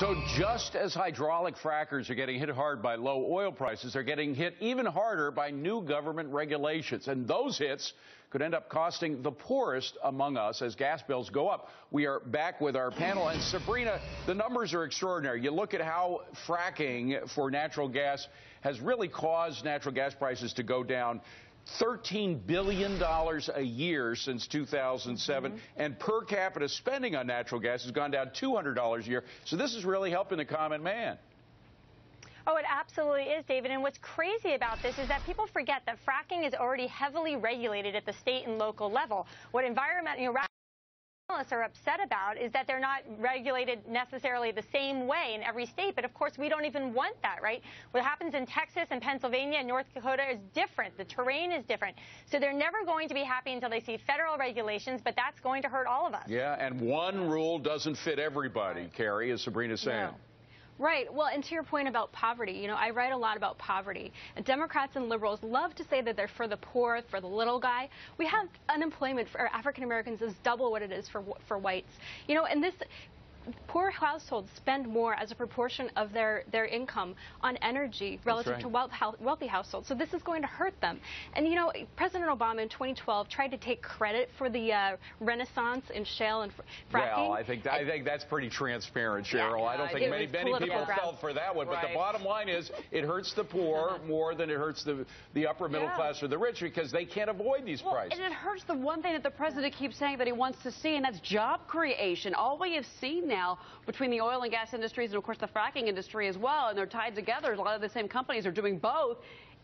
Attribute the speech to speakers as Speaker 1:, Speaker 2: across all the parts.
Speaker 1: So just as hydraulic frackers are getting hit hard by low oil prices, they're getting hit even harder by new government regulations. And those hits could end up costing the poorest among us as gas bills go up. We are back with our panel. And Sabrina, the numbers are extraordinary. You look at how fracking for natural gas has really caused natural gas prices to go down $13 billion a year since 2007, and per capita spending on natural gas has gone down $200 a year. So this is really helping the common man.
Speaker 2: Oh, it absolutely is, David. And what's crazy about this is that people forget that fracking is already heavily regulated at the state and local level. What environmentalists are upset about is that they're not regulated necessarily the same way in every state. But of course, we don't even want that, right? What happens in Texas and Pennsylvania and North Dakota is different. The terrain is different. So they're never going to be happy until they see federal regulations, but that's going to hurt all of us.
Speaker 1: Yeah, and one rule doesn't fit everybody, Carrie, as Sabrina's saying.
Speaker 3: No. Right. Well, and to your point about poverty, I write a lot about poverty. And Democrats and liberals love to say that they're for the poor, for the little guy. We have unemployment for African Americans is double what it is for whites. And this poor households spend more as a proportion of their income on energy relative to wealthy households. So this is going to hurt them. And, President Obama in 2012 tried to take credit for the renaissance in shale and fracking.
Speaker 1: Well, I think that's pretty transparent, Cheryl. I don't think many people fell for that one. But the bottom line is it hurts the poor more than it hurts the upper middle class or the rich because they can't avoid these prices.
Speaker 4: And it hurts the one thing that the president keeps saying that he wants to see, and that's job creation. All we have seen now between the oil and gas industries and, of course, the fracking industry as well, and they're tied together. A lot of the same companies are doing both.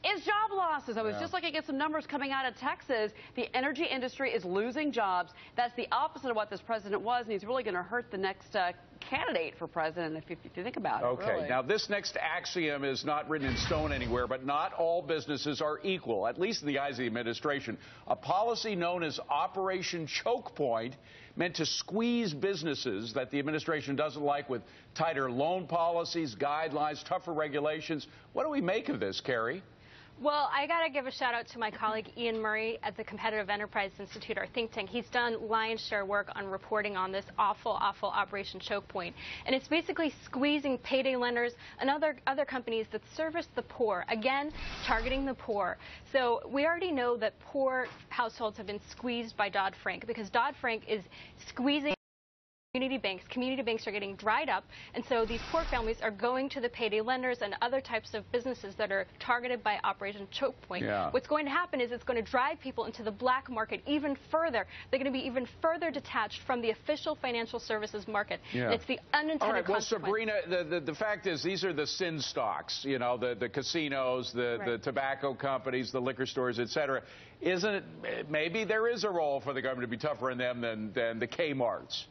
Speaker 4: Is job losses. I was just looking at some numbers coming out of Texas. The energy industry is losing jobs. That's the opposite of what this president was, and he's really going to hurt the next candidate for president if you think about it.
Speaker 1: Okay,
Speaker 4: really.
Speaker 1: Now this next axiom is not written in stone anywhere, but not all businesses are equal, at least in the eyes of the administration. A policy known as Operation Choke Point meant to squeeze businesses that the administration doesn't like with tighter loan policies, guidelines, tougher regulations. What do we make of this, Carrie?
Speaker 3: Well, I got to give a shout out to my colleague Ian Murray at the Competitive Enterprise Institute, our think tank. He's done lion's share work on reporting on this awful Operation Choke Point. And it's basically squeezing payday lenders and other companies that service the poor, again, targeting the poor. So we already know that poor households have been squeezed by Dodd-Frank because Dodd-Frank is squeezing community banks. Community banks are getting dried up, and so these poor families are going to the payday lenders and other types of businesses that are targeted by Operation Choke Point. What's going to happen is it's going to drive people into the black market even further. They're going to be even further detached from the official financial services market. And it's the unintended consequence.
Speaker 1: Well, Sabrina, the fact is these are the sin stocks, the casinos, the tobacco companies, the liquor stores, etc. Isn't it, maybe there is a role for the government to be tougher on them than the Kmarts?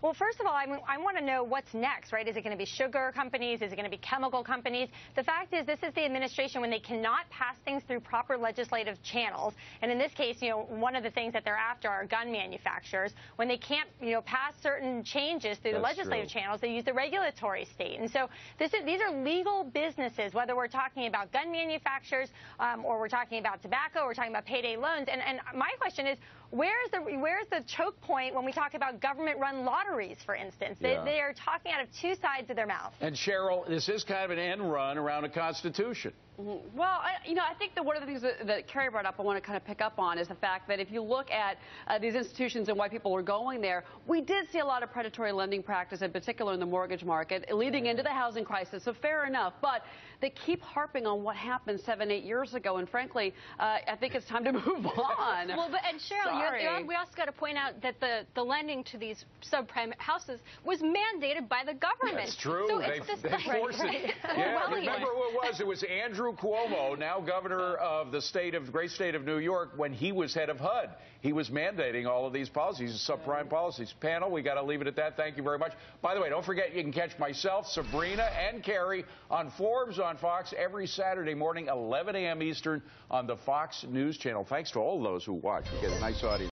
Speaker 2: Well, first of all, I want to know what's next, right? Is it going to be sugar companies? Is it going to be chemical companies? The fact is, this is the administration when they cannot pass things through proper legislative channels. And in this case, one of the things that they're after are gun manufacturers. When they can't, pass certain changes through the legislative channels, they use the regulatory state. And so these are legal businesses, whether we're talking about gun manufacturers or we're talking about tobacco, or we're talking about payday loans. And my question is, where's the choke point when we talk about government-run lotteries, for instance? They are talking out of two sides of their mouth.
Speaker 1: And Cheryl, this is kind of an end run around a constitution.
Speaker 4: Well, I think that one of the things that Carrie brought up I want to kind of pick up on is the fact that if you look at these institutions and why people are going there, we did see a lot of predatory lending practice, in particular in the mortgage market, leading into the housing crisis, so fair enough. But they keep harping on what happened 7-8 years ago, and frankly, I think it's time to move on.
Speaker 3: Well, and Cheryl, we also got to point out that the lending to these subprime houses was mandated by the government.
Speaker 1: That's true.
Speaker 3: So
Speaker 1: they forced it. Remember who it was? It was Andrew Cuomo, now governor of the great state of New York, when he was head of HUD. He was mandating all of these policies, subprime policies. Panel, we got to leave it at that. Thank you very much. By the way, don't forget you can catch myself, Sabrina, and Carrie on Forbes on Fox every Saturday morning, 11 a.m. Eastern on the Fox News Channel. Thanks to all those who watch. We get a nice audience.